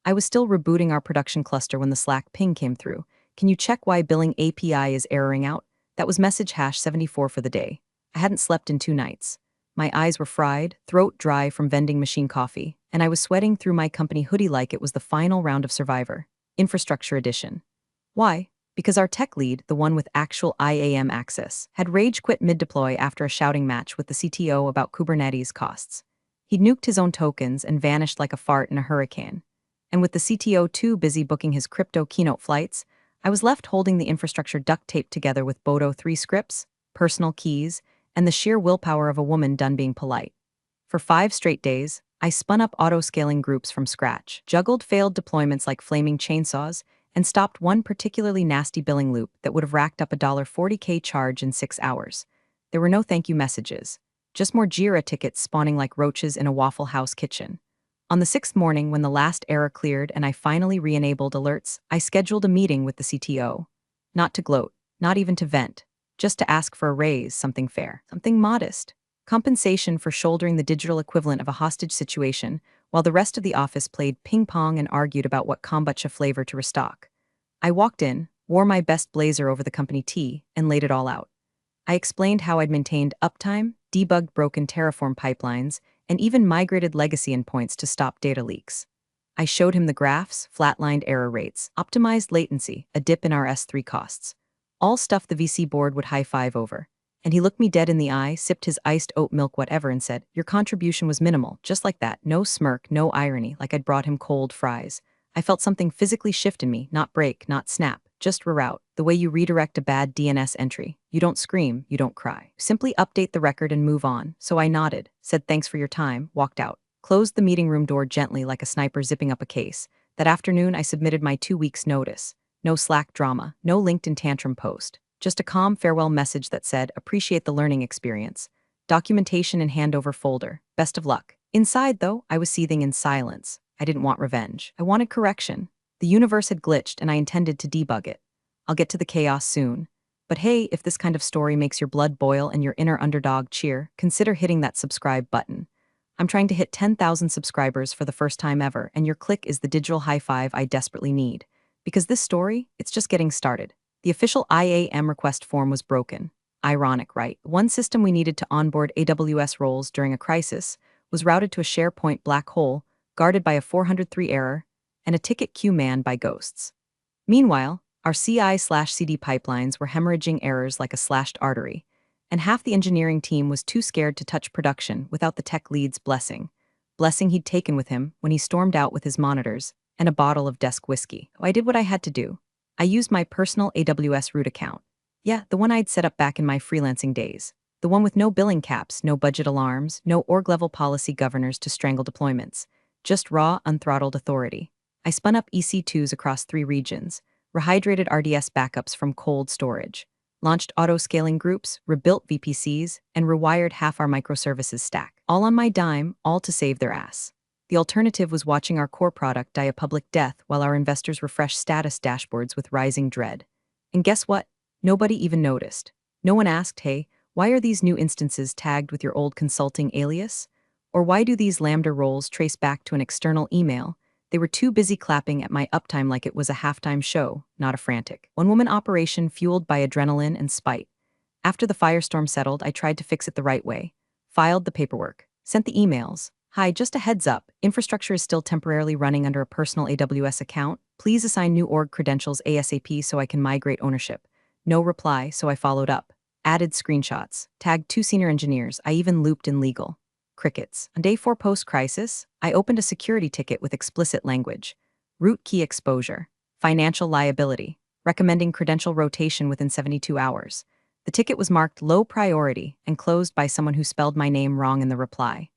I was still rebooting our production cluster when the Slack ping came through. Can you check why billing API is erroring out? That was message hash 74 for the day. I hadn't slept in 2 nights. My eyes were fried, throat dry from vending machine coffee, and I was sweating through my company hoodie like it was the final round of Survivor. Infrastructure Edition. Why? Because our tech lead, the one with actual IAM access, had rage quit mid-deploy after a shouting match with the CTO about Kubernetes costs. He'd nuked his own tokens and vanished like a fart in a hurricane. And with the CTO too busy booking his crypto keynote flights, I was left holding the infrastructure duct taped together with Bodo 3 scripts, personal keys, and the sheer willpower of a woman done being polite. For 5 straight days, I spun up auto-scaling groups from scratch, juggled failed deployments like flaming chainsaws, and stopped one particularly nasty billing loop that would have racked up a $40K charge in 6 hours. There were no thank you messages, just more Jira tickets spawning like roaches in a Waffle House kitchen. On the 6th morning, when the last error cleared and I finally re-enabled alerts, I scheduled a meeting with the CTO. Not to gloat, not even to vent, just to ask for a raise, something fair, something modest. Compensation for shouldering the digital equivalent of a hostage situation, while the rest of the office played ping-pong and argued about what kombucha flavor to restock. I walked in, wore my best blazer over the company tee, and laid it all out. I explained how I'd maintained uptime, debugged broken Terraform pipelines, and even migrated legacy endpoints to stop data leaks. I showed him the graphs, flatlined error rates, optimized latency, a dip in our S3 costs. All stuff the VC board would high-five over. And he looked me dead in the eye, sipped his iced oat milk whatever and said, "Your contribution was minimal," just like that, no smirk, no irony, like I'd brought him cold fries. I felt something physically shift in me, not break, not snap, just reroute, the way you redirect a bad DNS entry. You don't scream, you don't cry. Simply update the record and move on. So I nodded, said thanks for your time, walked out, closed the meeting room door gently like a sniper zipping up a case. That afternoon, I submitted my 2 weeks' notice. No Slack drama, no LinkedIn tantrum post. Just a calm farewell message that said, appreciate the learning experience. Documentation and handover folder. Best of luck. Inside, though, I was seething in silence. I didn't want revenge. I wanted correction. The universe had glitched and I intended to debug it. I'll get to the chaos soon. But hey, if this kind of story makes your blood boil and your inner underdog cheer, consider hitting that subscribe button. I'm trying to hit 10,000 subscribers for the first time ever, and your click is the digital high five I desperately need. Because this story, it's just getting started. The official IAM request form was broken. Ironic, right? One system we needed to onboard AWS roles during a crisis was routed to a SharePoint black hole, guarded by a 403 error, and a ticket queue manned by ghosts. Meanwhile, our CI/CD pipelines were hemorrhaging errors like a slashed artery, and half the engineering team was too scared to touch production without the tech lead's blessing he'd taken with him when he stormed out with his monitors and a bottle of desk whiskey. I did what I had to do. I used my personal AWS root account. Yeah, the one I'd set up back in my freelancing days. The one with no billing caps, no budget alarms, no org-level policy governors to strangle deployments. Just raw, unthrottled authority. I spun up EC2s across 3 regions, rehydrated RDS backups from cold storage, launched auto-scaling groups, rebuilt VPCs, and rewired half our microservices stack. All on my dime, all to save their ass. The alternative was watching our core product die a public death while our investors refresh status dashboards with rising dread. And guess what? Nobody even noticed. No one asked, hey, why are these new instances tagged with your old consulting alias? Or why do these Lambda roles trace back to an external email? They were too busy clapping at my uptime like it was a halftime show, not a frantic one-woman operation fueled by adrenaline and spite. After the firestorm settled, I tried to fix it the right way. Filed the paperwork, sent the emails. Hi, just a heads up, infrastructure is still temporarily running under a personal AWS account. Please assign new org credentials ASAP so I can migrate ownership. No reply, so I followed up. Added screenshots, tagged 2 senior engineers, I even looped in legal. Crickets. On day 4 post-crisis, I opened a security ticket with explicit language. Root key exposure. Financial liability. Recommending credential rotation within 72 hours. The ticket was marked low priority and closed by someone who spelled my name wrong in the reply.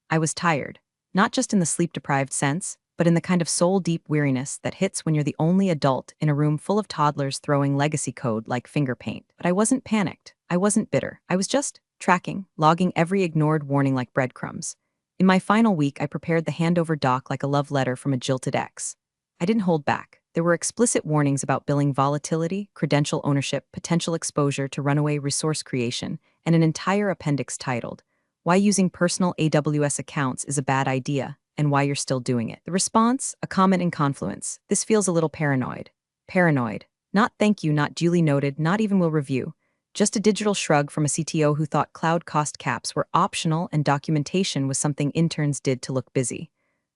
I was tired, not just in the sleep-deprived sense, but in the kind of soul-deep weariness that hits when you're the only adult in a room full of toddlers throwing legacy code like finger paint. But I wasn't panicked. I wasn't bitter. I was just tracking, logging every ignored warning like breadcrumbs. In my final week, I prepared the handover doc like a love letter from a jilted ex. I didn't hold back. There were explicit warnings about billing volatility, credential ownership, potential exposure to runaway resource creation, and an entire appendix titled, Why Using Personal AWS Accounts is a Bad Idea, and why you're still doing it. The response, a comment in Confluence. This feels a little paranoid. Paranoid. Not thank you, not duly noted, not even will review. Just a digital shrug from a CTO who thought cloud cost caps were optional and documentation was something interns did to look busy.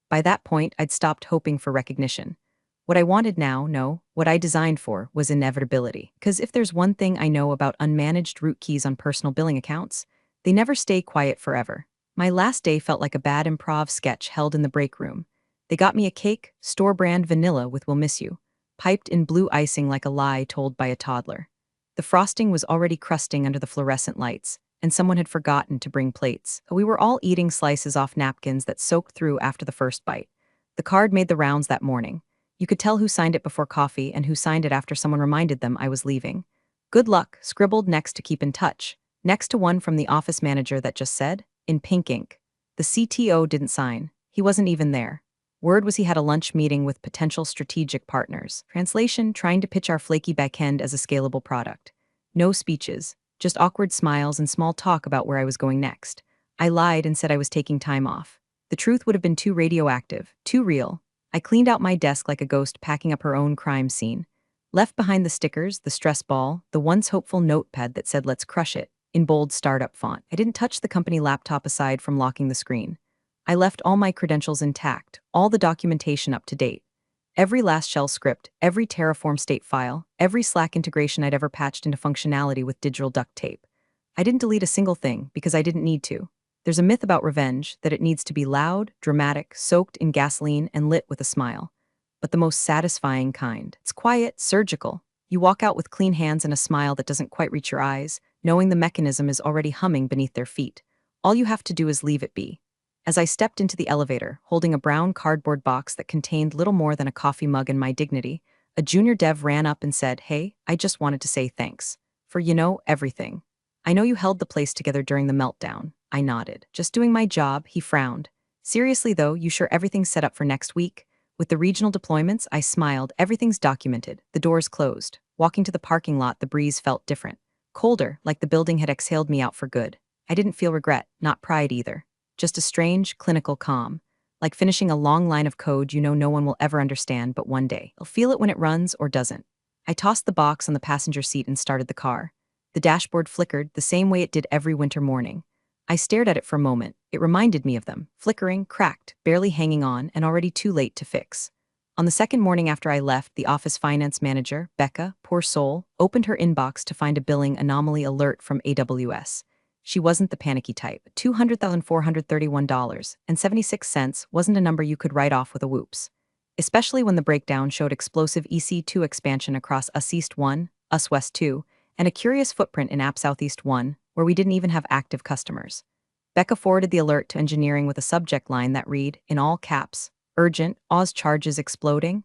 By that point, I'd stopped hoping for recognition. What I wanted now, no, what I designed for, was inevitability. Because if there's one thing I know about unmanaged root keys on personal billing accounts, they never stay quiet forever. My last day felt like a bad improv sketch held in the break room. They got me a cake, store-brand vanilla with "Will miss you," piped in blue icing like a lie told by a toddler. The frosting was already crusting under the fluorescent lights, and someone had forgotten to bring plates. We were all eating slices off napkins that soaked through after the first bite. The card made the rounds that morning. You could tell who signed it before coffee and who signed it after someone reminded them I was leaving. "Good luck," scribbled next to keep in touch, next to one from the office manager that just said, in pink ink. The CTO didn't sign. He wasn't even there. Word was he had a lunch meeting with potential strategic partners. Translation, trying to pitch our flaky backend as a scalable product. No speeches, just awkward smiles and small talk about where I was going next. I lied and said I was taking time off. The truth would have been too radioactive, too real. I cleaned out my desk like a ghost packing up her own crime scene. Left behind the stickers, the stress ball, the once hopeful notepad that said "Let's crush it," in bold startup font. I didn't touch the company laptop aside from locking the screen. I left all my credentials intact, all the documentation up to date. Every last shell script, every Terraform state file, every Slack integration I'd ever patched into functionality with digital duct tape. I didn't delete a single thing because I didn't need to. There's a myth about revenge that it needs to be loud, dramatic, soaked in gasoline, and lit with a smile. But the most satisfying kind. It's quiet, surgical. You walk out with clean hands and a smile that doesn't quite reach your eyes, knowing the mechanism is already humming beneath their feet. All you have to do is leave it be. As I stepped into the elevator, holding a brown cardboard box that contained little more than a coffee mug and my dignity, a junior dev ran up and said, "Hey, I just wanted to say thanks. For, everything. I know you held the place together during the meltdown." I nodded. "Just doing my job," he frowned. "Seriously though, you sure everything's set up for next week?" With the regional deployments, I smiled. "Everything's documented. The doors closed." Walking to the parking lot, the breeze felt different. Colder, like the building had exhaled me out for good. I didn't feel regret, not pride either. Just a strange, clinical calm. Like finishing a long line of code you know no one will ever understand, but one day. You'll feel it when it runs or doesn't. I tossed the box on the passenger seat and started the car. The dashboard flickered the same way it did every winter morning. I stared at it for a moment. It reminded me of them. Flickering, cracked, barely hanging on, and already too late to fix. On the second morning after I left, the office finance manager, Becca, poor soul, opened her inbox to find a billing anomaly alert from AWS. She wasn't the panicky type. $200,431.76 wasn't a number you could write off with a whoops. Especially when the breakdown showed explosive EC2 expansion across US East 1, US West 2, and a curious footprint in App Southeast 1, where we didn't even have active customers. Becca forwarded the alert to engineering with a subject line that read, in all caps, "Urgent, Oz charges exploding."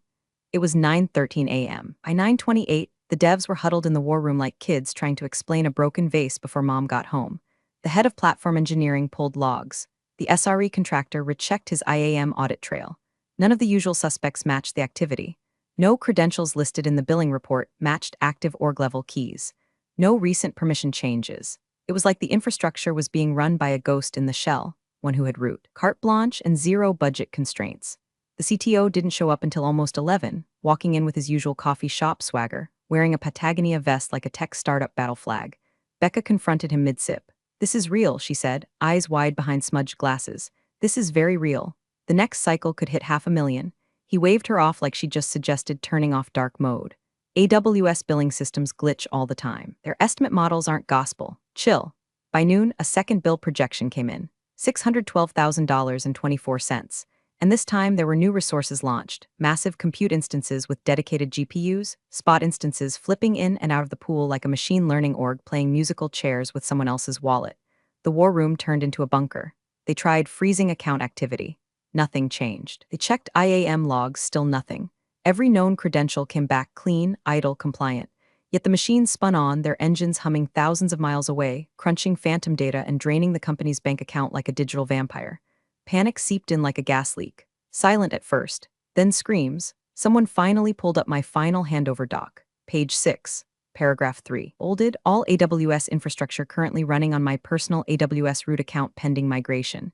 It was 9:13 a.m. By 9:28, the devs were huddled in the war room like kids trying to explain a broken vase before mom got home. The head of platform engineering pulled logs. The SRE contractor rechecked his IAM audit trail. None of the usual suspects matched the activity. No credentials listed in the billing report matched active org-level keys. No recent permission changes. It was like the infrastructure was being run by a ghost in the shell, one who had root, carte blanche, and zero budget constraints. The CTO didn't show up until almost 11, walking in with his usual coffee shop swagger, wearing a Patagonia vest like a tech startup battle flag. Becca confronted him mid-sip. "This is real," she said, eyes wide behind smudged glasses. "This is very real. The next cycle could hit 500,000. He waved her off like she just suggested turning off dark mode. AWS billing systems glitch all the time. Their estimate models aren't gospel. Chill. By noon, a second bill projection came in. $612,024. And this time there were new resources launched, massive compute instances with dedicated GPUs, spot instances flipping in and out of the pool like a machine learning org playing musical chairs with someone else's wallet. The war room turned into a bunker. They tried freezing account activity. Nothing changed. They checked IAM logs, still nothing. Every known credential came back clean, idle, compliant. Yet the machines spun on, their engines humming thousands of miles away, crunching phantom data and draining the company's bank account like a digital vampire. Panic seeped in like a gas leak. Silent at first, then screams. Someone finally pulled up my final handover doc. Page 6, paragraph 3. Bolded, all AWS infrastructure currently running on my personal AWS root account pending migration.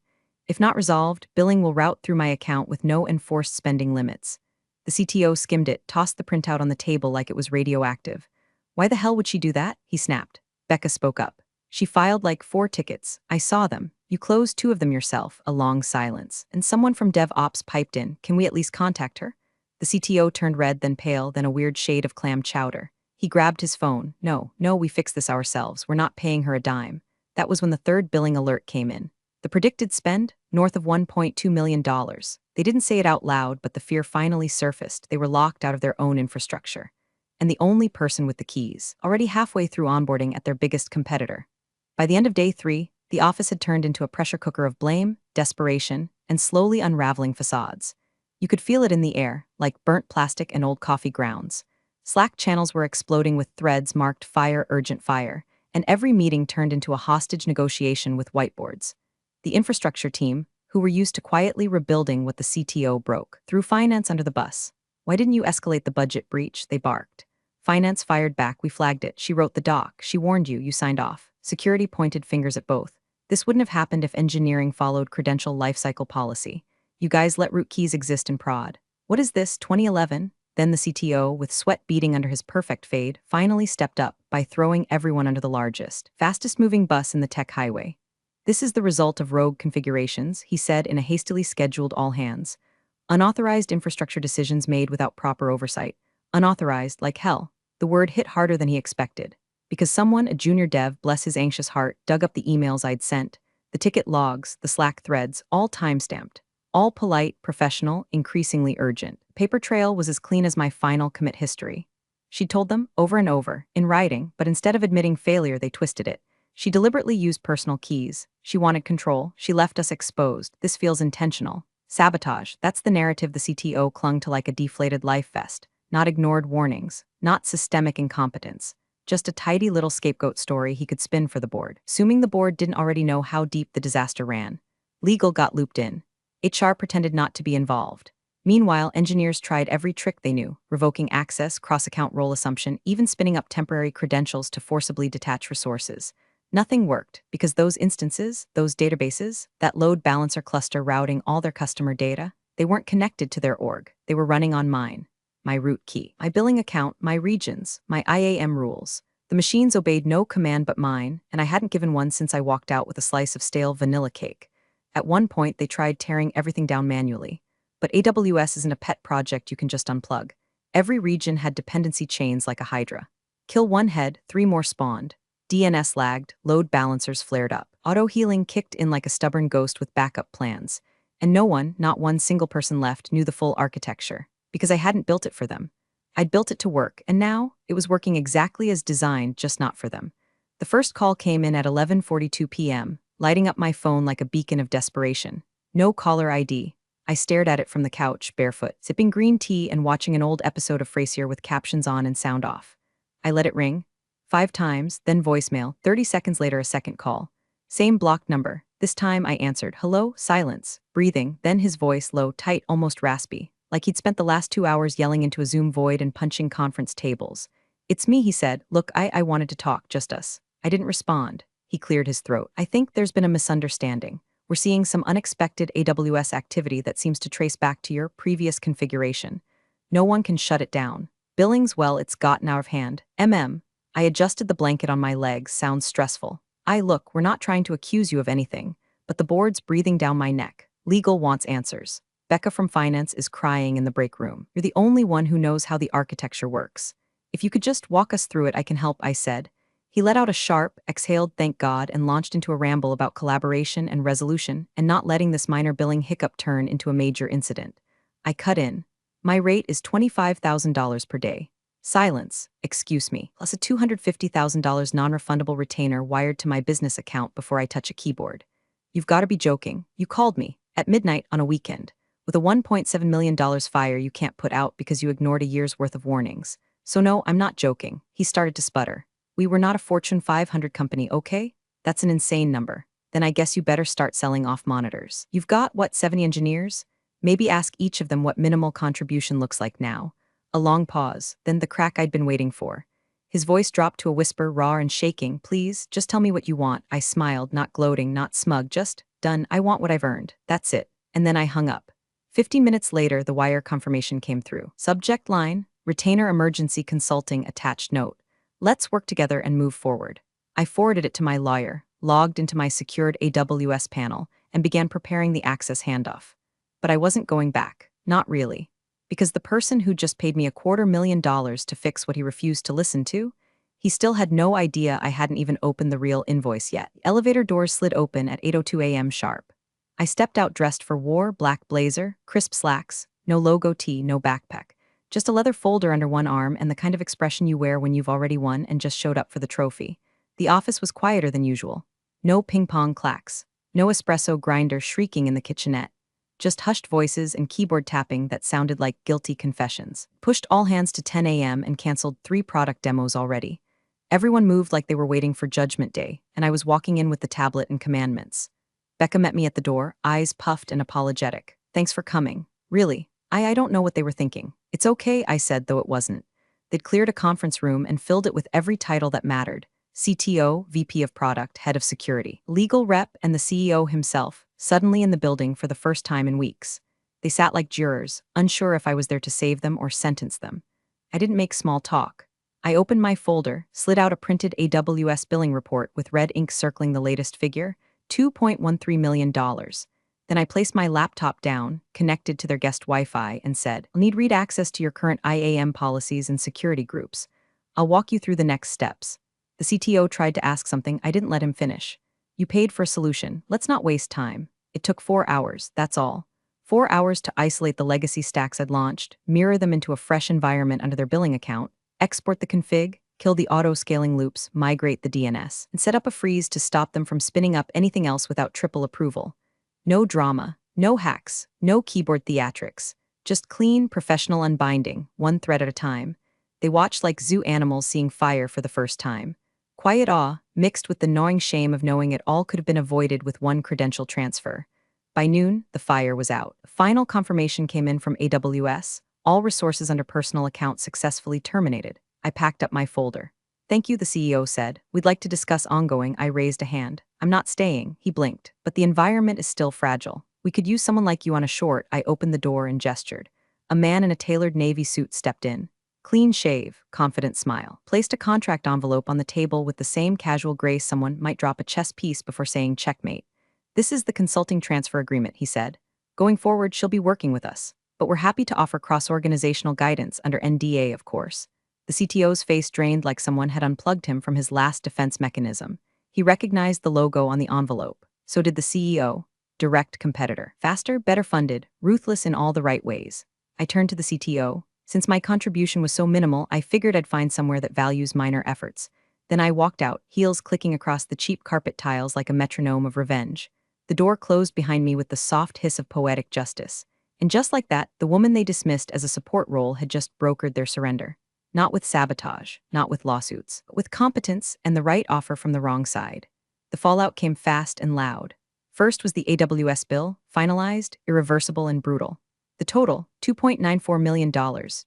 If not resolved, billing will route through my account with no enforced spending limits. The CTO skimmed it, tossed the printout on the table like it was radioactive. Why the hell would she do that? He snapped. Becca spoke up. She filed like 4 tickets. I saw them. You closed 2 of them yourself. A long silence. And someone from DevOps piped in. Can we at least contact her? The CTO turned red, then pale, then a weird shade of clam chowder. He grabbed his phone. No, we fixed this ourselves. We're not paying her a dime. That was when the 3rd billing alert came in. The predicted spend? North of $1.2 million. They didn't say it out loud, but the fear finally surfaced. They were locked out of their own infrastructure. And the only person with the keys, already halfway through onboarding at their biggest competitor. By the end of day 3, the office had turned into a pressure cooker of blame, desperation, and slowly unraveling facades. You could feel it in the air, like burnt plastic and old coffee grounds. Slack channels were exploding with threads marked "Fire, Urgent Fire," and every meeting turned into a hostage negotiation with whiteboards. The infrastructure team, who were used to quietly rebuilding what the CTO broke, threw finance under the bus. Why didn't you escalate the budget breach? They barked. Finance fired back. We flagged it. She wrote the doc. She warned you. You signed off. Security pointed fingers at both. This wouldn't have happened if engineering followed credential lifecycle policy. You guys let root keys exist in prod. What is this, 2011? Then the CTO, with sweat beading under his perfect fade, finally stepped up by throwing everyone under the largest, fastest-moving bus in the tech highway. This is the result of rogue configurations, he said in a hastily scheduled all-hands. Unauthorized infrastructure decisions made without proper oversight. Unauthorized like hell. The word hit harder than he expected. Because someone, a junior dev, bless his anxious heart, dug up the emails I'd sent, the ticket logs, the Slack threads, all time-stamped. All polite, professional, increasingly urgent. Paper trail was as clean as my final commit history. She told them, over and over, in writing, but instead of admitting failure, they twisted it. She deliberately used personal keys. She wanted control. She left us exposed. This feels intentional. Sabotage, that's the narrative the CTO clung to like a deflated life vest. Not ignored warnings. Not systemic incompetence. Just a tidy little scapegoat story he could spin for the board, assuming the board didn't already know how deep the disaster ran. Legal got looped in. HR pretended not to be involved. Meanwhile, engineers tried every trick they knew, revoking access, cross-account role assumption, even spinning up temporary credentials to forcibly detach resources. Nothing worked, because those instances, those databases, that load balancer cluster routing all their customer data, they weren't connected to their org. They were running on mine. My root key, my billing account, my regions, my IAM rules. The machines obeyed no command but mine, and I hadn't given one since I walked out with a slice of stale vanilla cake. At one point, they tried tearing everything down manually. But AWS isn't a pet project you can just unplug. Every region had dependency chains like a hydra. Kill one head, 3 more spawned. DNS lagged, load balancers flared up. Auto-healing kicked in like a stubborn ghost with backup plans. And no one, not one single person left, knew the full architecture. Because I hadn't built it for them. I'd built it to work, and now, it was working exactly as designed, just not for them. The first call came in at 11:42 p.m., lighting up my phone like a beacon of desperation. No caller ID. I stared at it from the couch, barefoot, sipping green tea and watching an old episode of Frasier with captions on and sound off. I let it ring. 5 times, then voicemail, 30 seconds later a second call. Same blocked number. This time I answered, hello, silence, breathing, then his voice low, tight, almost raspy, like he'd spent the last 2 hours yelling into a Zoom void and punching conference tables. It's me, he said. Look, I wanted to talk, just us. I didn't respond. He cleared his throat. I think there's been a misunderstanding. We're seeing some unexpected AWS activity that seems to trace back to your previous configuration. No one can shut it down. Billings, well, it's gotten out of hand. I adjusted the blanket on my legs. Sounds stressful. Look, we're not trying to accuse you of anything, but the board's breathing down my neck. Legal wants answers. Becca from finance is crying in the break room. You're the only one who knows how the architecture works. If you could just walk us through it, I can help, I said. He let out a sharp, exhaled thank God and launched into a ramble about collaboration and resolution and not letting this minor billing hiccup turn into a major incident. I cut in. My rate is $25,000 per day. Silence, excuse me, plus a $250,000 non-refundable retainer wired to my business account before I touch a keyboard. You've got to be joking. You called me, at midnight on a weekend, with a $1.7 million fire you can't put out because you ignored a year's worth of warnings. So no, I'm not joking. He started to sputter. We were not a Fortune 500 company, okay? That's an insane number. Then I guess you better start selling off monitors. You've got, 70 engineers? Maybe ask each of them what minimal contribution looks like now. A long pause, then the crack I'd been waiting for. His voice dropped to a whisper, raw and shaking. Please, just tell me what you want. I smiled, not gloating, not smug, just done, I want what I've earned. That's it. And then I hung up. 50 minutes later, the wire confirmation came through. Subject line, retainer emergency consulting attached note. Let's work together and move forward. I forwarded it to my lawyer, logged into my secured AWS panel, and began preparing the access handoff. But I wasn't going back. Not really. Because the person who just paid me $250,000 to fix what he refused to listen to, he still had no idea I hadn't even opened the real invoice yet. Elevator doors slid open at 8:02 a.m. sharp. I stepped out dressed for war, black blazer, crisp slacks, no logo tee, no backpack. Just a leather folder under one arm and the kind of expression you wear when you've already won and just showed up for the trophy. The office was quieter than usual. No ping-pong clacks. No espresso grinder shrieking in the kitchenette. Just hushed voices and keyboard tapping that sounded like guilty confessions. Pushed all hands to 10 a.m. and canceled 3 product demos already. Everyone moved like they were waiting for Judgment Day, and I was walking in with the tablet and commandments. Becca met me at the door, eyes puffed and apologetic. Thanks for coming. Really, I don't know what they were thinking. It's okay, I said, though it wasn't. They'd cleared a conference room and filled it with every title that mattered. CTO, VP of Product, Head of Security, Legal Rep, and the CEO himself, suddenly in the building for the first time in weeks. They sat like jurors, unsure if I was there to save them or sentence them. I didn't make small talk. I opened my folder, slid out a printed AWS billing report with red ink circling the latest figure, $2.13 million. Then I placed my laptop down, connected to their guest Wi-Fi, and said, I'll need read access to your current IAM policies and security groups. I'll walk you through the next steps. The CTO tried to ask something, I didn't let him finish. You paid for a solution, let's not waste time. It took 4 hours, that's all. 4 hours to isolate the legacy stacks I'd launched, mirror them into a fresh environment under their billing account, export the config, kill the auto-scaling loops, migrate the DNS, and set up a freeze to stop them from spinning up anything else without triple approval. No drama, no hacks, no keyboard theatrics. Just clean, professional unbinding, one thread at a time. They watched like zoo animals seeing fire for the first time. Quiet awe, mixed with the gnawing shame of knowing it all could have been avoided with one credential transfer. By noon, the fire was out. Final confirmation came in from AWS. All resources under personal account successfully terminated. I packed up my folder. Thank you, the CEO said. We'd like to discuss ongoing. I raised a hand. I'm not staying, he blinked, but the environment is still fragile. We could use someone like you on a short. I opened the door and gestured. A man in a tailored navy suit stepped in. Clean shave, confident smile. Placed a contract envelope on the table with the same casual grace someone might drop a chess piece before saying checkmate. This is the consulting transfer agreement, he said. Going forward, she'll be working with us, but we're happy to offer cross-organizational guidance under NDA, of course. The CTO's face drained like someone had unplugged him from his last defense mechanism. He recognized the logo on the envelope. So did the CEO. Direct competitor. Faster, better funded, ruthless in all the right ways. I turned to the CTO. Since my contribution was so minimal, I figured I'd find somewhere that values minor efforts. Then I walked out, heels clicking across the cheap carpet tiles like a metronome of revenge. The door closed behind me with the soft hiss of poetic justice. And just like that, the woman they dismissed as a support role had just brokered their surrender. Not with sabotage, not with lawsuits, but with competence and the right offer from the wrong side. The fallout came fast and loud. First was the AWS bill, finalized, irreversible, and brutal. The total, $2.94 million,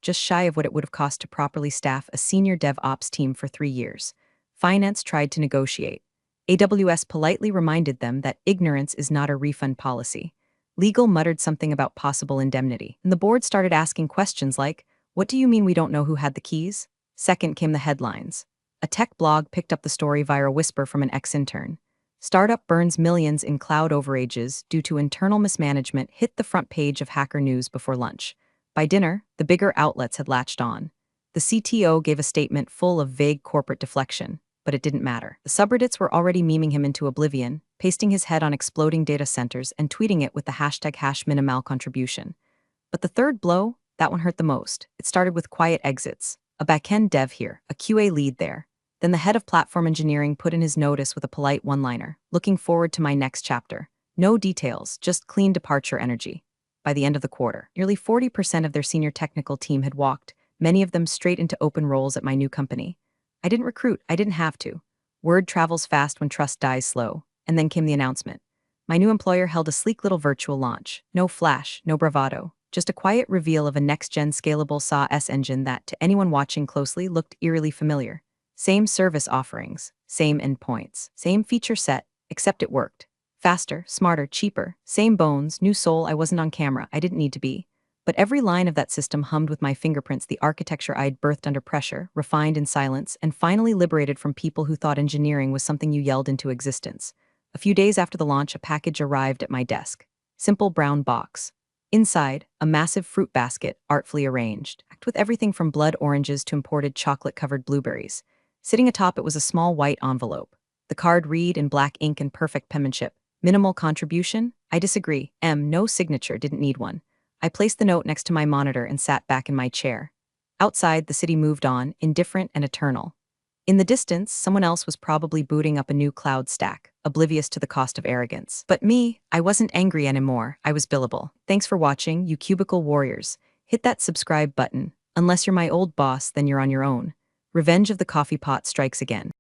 just shy of what it would have cost to properly staff a senior DevOps team for 3 years. Finance tried to negotiate. AWS politely reminded them that ignorance is not a refund policy. Legal muttered something about possible indemnity, and the board started asking questions like, what do you mean we don't know who had the keys? Second came the headlines. A tech blog picked up the story via a whisper from an ex-intern. Startup burns millions in cloud overages due to internal mismanagement hit the front page of Hacker News before lunch. By dinner, the bigger outlets had latched on. The CTO gave a statement full of vague corporate deflection, but it didn't matter. The subreddits were already memeing him into oblivion, pasting his head on exploding data centers and tweeting it with the hashtag #minimalcontribution. But the third blow, that one hurt the most. It started with quiet exits. A backend dev here, a QA lead there. Then the head of platform engineering put in his notice with a polite one-liner. Looking forward to my next chapter. No details, just clean departure energy. By the end of the quarter, nearly 40% of their senior technical team had walked, many of them straight into open roles at my new company. I didn't recruit, I didn't have to. Word travels fast when trust dies slow. And then came the announcement. My new employer held a sleek little virtual launch. No flash, no bravado. Just a quiet reveal of a next-gen scalable SaaS engine that, to anyone watching closely, looked eerily familiar. Same service offerings, same endpoints, same feature set, except it worked. Faster, smarter, cheaper. Same bones, new soul. I wasn't on camera. I didn't need to be. But every line of that system hummed with my fingerprints, the architecture I'd birthed under pressure, refined in silence, and finally liberated from people who thought engineering was something you yelled into existence. A few days after the launch, a package arrived at my desk. Simple brown box. Inside, a massive fruit basket, artfully arranged, packed with everything from blood oranges to imported chocolate-covered blueberries. Sitting atop it was a small white envelope. The card read in black ink and perfect penmanship. Minimal contribution? I disagree. No signature, didn't need one. I placed the note next to my monitor and sat back in my chair. Outside, the city moved on, indifferent and eternal. In the distance, someone else was probably booting up a new cloud stack, oblivious to the cost of arrogance. But me, I wasn't angry anymore. I was billable. Thanks for watching, you cubicle warriors. Hit that subscribe button. Unless you're my old boss, then you're on your own. Revenge of the coffee pot strikes again.